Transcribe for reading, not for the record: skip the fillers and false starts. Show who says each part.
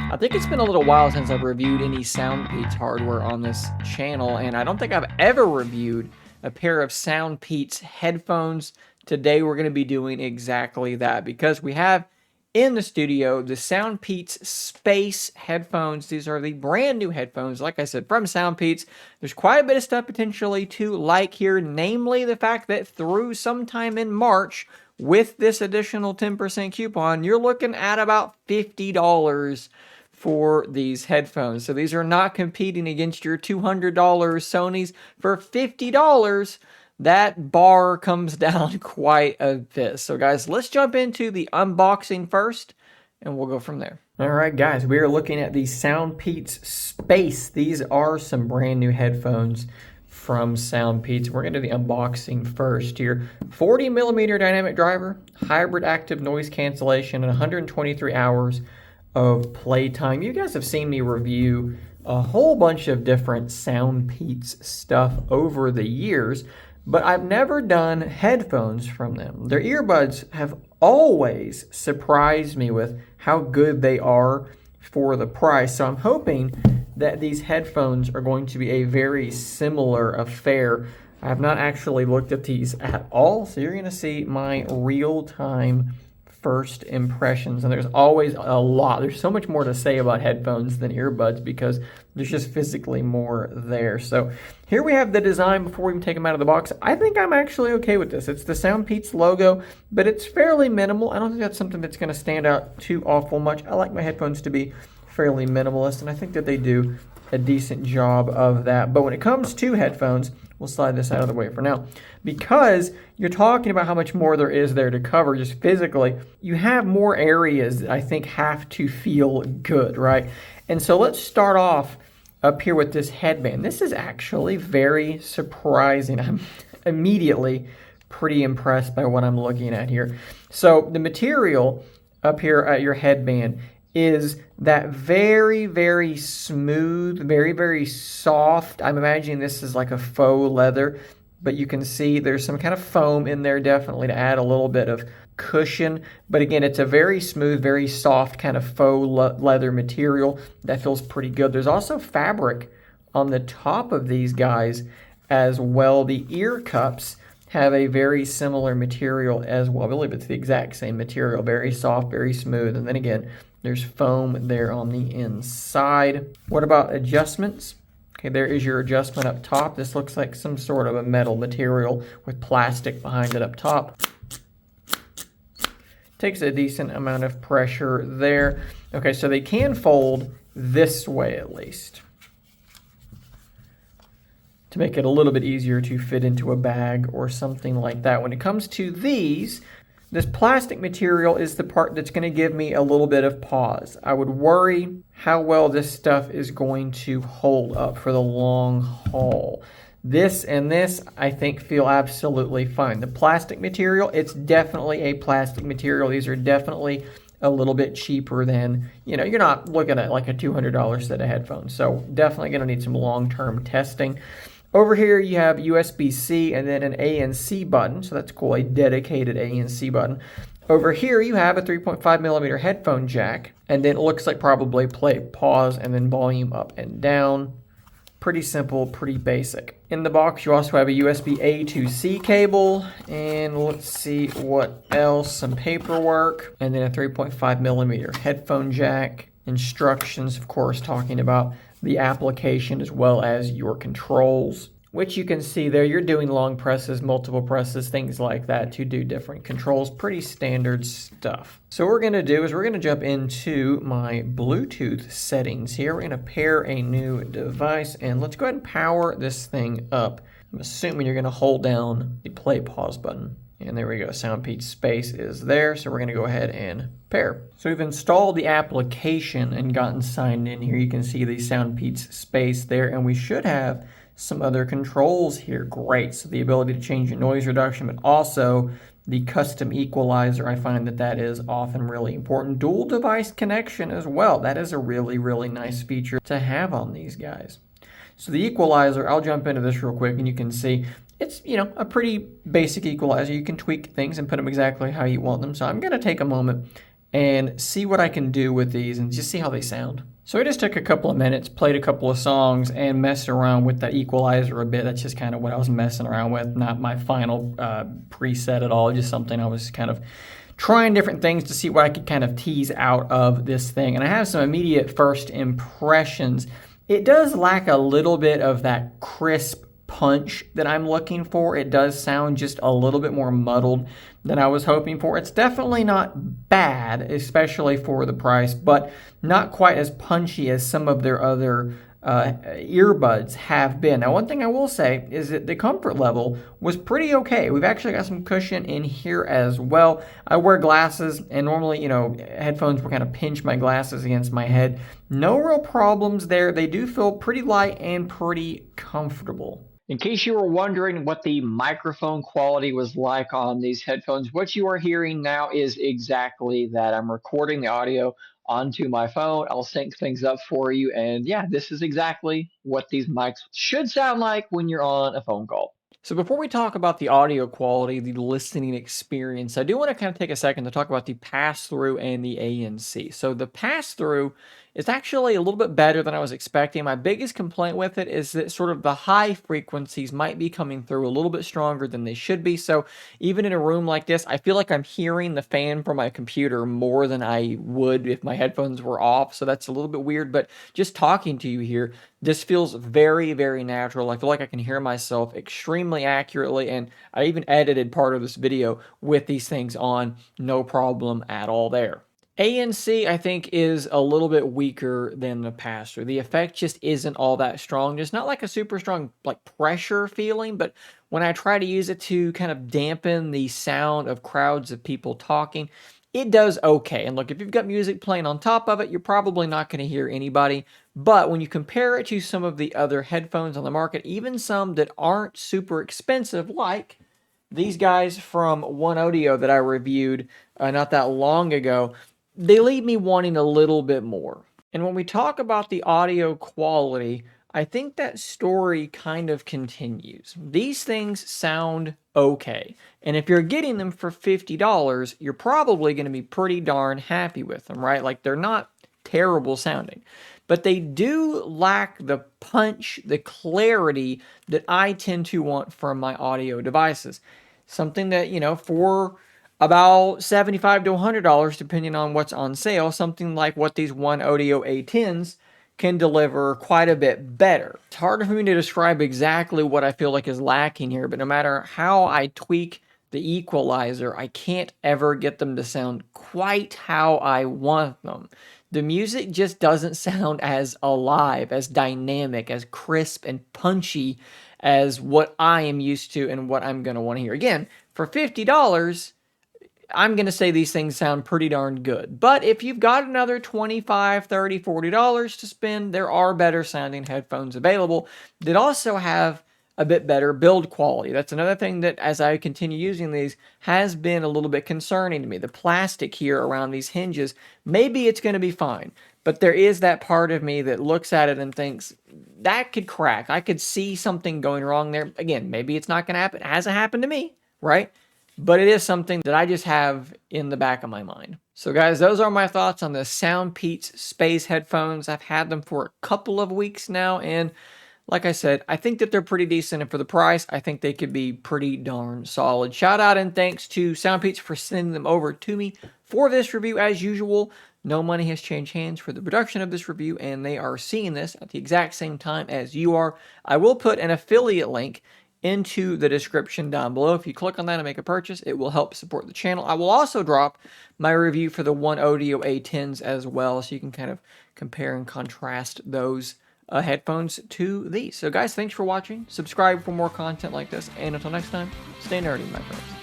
Speaker 1: I think it's been a little while since I've reviewed any SoundPEATS hardware on this channel, and I don't think I've ever reviewed a pair of SoundPEATS headphones. Today we're going to be doing exactly that because we have in the studio the SoundPEATS Space Headphones. These are the brand new headphones, like I said, from SoundPEATS. There's quite a bit of stuff potentially to like here, namely the fact that through sometime in March, with this additional 10% coupon, you're looking at about $50 for these headphones. So these are not competing against your $200 Sonys. For $50, that bar comes down quite a bit. So guys, let's jump into the unboxing first, and we'll go from there. All right, guys, we are looking at the SoundPEATS Space. These are some brand new headphones from SoundPEATS. We're going to do the unboxing first here. 40 millimeter dynamic driver, hybrid active noise cancellation, and 123 hours of playtime. You guys have seen me review a whole bunch of different SoundPEATS stuff over the years, but I've never done headphones from them. Their earbuds have always surprised me with how good they are for the price. So I'm hoping that these headphones are going to be a very similar affair. I have not actually looked at these at all, so you're going to see my real-time first impressions. And there's always a lot. There's so much more to say about headphones than earbuds because there's just physically more there. So here we have the design before we even take them out of the box. I think I'm actually okay with this. It's the SoundPEATS logo, but it's fairly minimal. I don't think that's something that's going to stand out too awful much. I like my headphones to be fairly minimalist, and I think that they do a decent job of that. But when it comes to headphones, we'll slide this out of the way for now. Because you're talking about how much more there is there to cover just physically, you have more areas that I think have to feel good, right? And so let's start off up here with this headband. This is actually very surprising. I'm immediately pretty impressed by what I'm looking at here. So the material up here at your headband is that very, very smooth, very, very soft. I'm imagining this is like a faux leather, but you can see there's some kind of foam in there definitely to add a little bit of cushion. But again, it's a very smooth, very soft kind of faux leather material that feels pretty good. There's also fabric on the top of these guys as well. The ear cups have a very similar material as well. I believe it's the exact same material, very soft, very smooth. And then again, there's foam there on the inside. What about adjustments? Okay, there is your adjustment up top. This looks like some sort of a metal material with plastic behind it up top. Takes a decent amount of pressure there. Okay, so they can fold this way at least, to make it a little bit easier to fit into a bag or something like that. When it comes to these, this plastic material is the part that's going to give me a little bit of pause. I would worry how well this stuff is going to hold up for the long haul. This and this, I think, feel absolutely fine. The plastic material, it's definitely a plastic material. These are definitely a little bit cheaper than, you're not looking at like a $200 set of headphones. So definitely going to need some long-term testing. Over here, you have USB-C and then an A and C button. So that's cool, a dedicated A and C button. Over here, you have a 3.5 millimeter headphone jack. And then it looks like probably play, pause, and then volume up and down. Pretty simple, pretty basic. In the box, you also have a USB-A to C cable. And let's see what else. Some paperwork. And then a 3.5 millimeter headphone jack. Instructions, of course, talking about the application as well as your controls, which you can see there. You're doing long presses, multiple presses, things like that to do different controls. Pretty standard stuff. So what we're going to do is we're going to jump into my Bluetooth settings here. We're going to pair a new device, and let's go ahead and power this thing up. I'm assuming you're going to hold down the play pause button. And there we go, SoundPEATS Space is there, so we're going to go ahead and pair. So we've installed the application and gotten signed in here. You can see the SoundPEATS Space there, and we should have some other controls here. Great, so the ability to change your noise reduction, but also the custom equalizer. I find that that is often really important. Dual device connection as well. That is a really, really nice feature to have on these guys. So the equalizer, I'll jump into this real quick, and you can see it's, a pretty basic equalizer. You can tweak things and put them exactly how you want them. So I'm going to take a moment and see what I can do with these and just see how they sound. So I just took a couple of minutes, played a couple of songs, and messed around with the equalizer a bit. That's just kind of what I was messing around with, not my final preset at all, just something I was kind of trying different things to see what I could kind of tease out of this thing. And I have some immediate first impressions. It does lack a little bit of that crisp punch that I'm looking for. It does sound just a little bit more muddled than I was hoping for. It's definitely not bad, especially for the price, but not quite as punchy as some of their other earbuds have been. Now, one thing I will say is that the comfort level was pretty okay. We've actually got some cushion in here as well. I wear glasses, and normally, headphones will kind of pinch my glasses against my head. No real problems there. They do feel pretty light and pretty comfortable. In case you were wondering what the microphone quality was like on these headphones, what you are hearing now is exactly that. I'm recording the audio onto my phone. I'll sync things up for you. And yeah, this is exactly what these mics should sound like when you're on a phone call. So before we talk about the audio quality, the listening experience, I do want to kind of take a second to talk about the pass-through and the ANC. So the pass-through is actually a little bit better than I was expecting. My biggest complaint with it is that sort of the high frequencies might be coming through a little bit stronger than they should be. So even in a room like this, I feel like I'm hearing the fan from my computer more than I would if my headphones were off. So that's a little bit weird, but just talking to you here, this feels very, very natural. I feel like I can hear myself extremely accurately, and I even edited part of this video with these things on, no problem at all there. ANC, I think, is a little bit weaker than the pass-through. The effect just isn't all that strong. It's not like a super strong pressure feeling, but when I try to use it to kind of dampen the sound of crowds of people talking, it does okay. And look, if you've got music playing on top of it, you're probably not going to hear anybody. But when you compare it to some of the other headphones on the market, even some that aren't super expensive, like these guys from OneOdio that I reviewed not that long ago, they leave me wanting a little bit more. And when we talk about the audio quality, I think that story kind of continues. These things sound okay. And if you're getting them for $50, you're probably going to be pretty darn happy with them, right? Like, they're not terrible sounding. But they do lack the punch, the clarity that I tend to want from my audio devices. Something that, for about $75 to $100, depending on what's on sale, something like what these OneOdio A10s can deliver quite a bit better. It's hard for me to describe exactly what I feel like is lacking here, but no matter how I tweak the equalizer, I can't ever get them to sound quite how I want them. The music just doesn't sound as alive, as dynamic, as crisp and punchy as what I am used to and what I'm going to want to hear. Again, for $50, I'm going to say these things sound pretty darn good. But if you've got another $25, $30, $40 to spend, there are better sounding headphones available that also have a bit better build quality. That's another thing that, as I continue using these, has been a little bit concerning to me. The plastic here around these hinges, maybe it's going to be fine, but there is that part of me that looks at it and thinks, that could crack. I could see something going wrong there. Again, maybe it's not going to happen. It hasn't happened to me, right? But it is something that I just have in the back of my mind. So guys, those are my thoughts on the SoundPEATS Space Headphones. I've had them for a couple of weeks now, and like I said, I think that they're pretty decent, and for the price, I think they could be pretty darn solid. Shout out and thanks to SoundPEATS for sending them over to me for this review. As usual, no money has changed hands for the production of this review, and they are seeing this at the exact same time as you are. I will put an affiliate link into the description down below. If you click on that and make a purchase, it will help support the channel. I will also drop my review for the OneOdio A10s as well, so you can kind of compare and contrast those headphones to these. So guys, thanks for watching. Subscribe for more content like this, and until next time, stay nerdy, my friends.